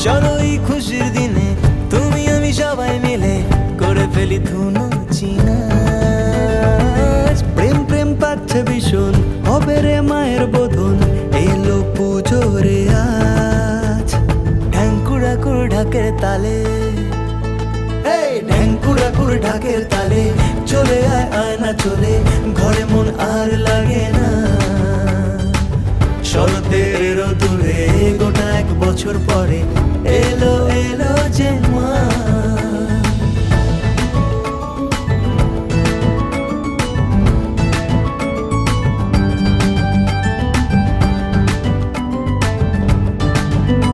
চলো এই খুশির দিনে তুমি আমি সবাই মিলে করে ফেলি ধুনো চিনা। প্রেম প্রেম পাচ্ছে ভীষণ, হবে রে মায়ের বোধন, এলো পুজো রে আজ। ঢ্যাঙ্কুড়াকুর ঢাকের তালে, ঢ্যাঙ্কুড়াকুর ঢাকের তালে, চলে আয় আয়না চলে, ঘরে মন আর লাগে না। শরতের দূরে গোটা 1 বছর পরে এলো এলো যে মা।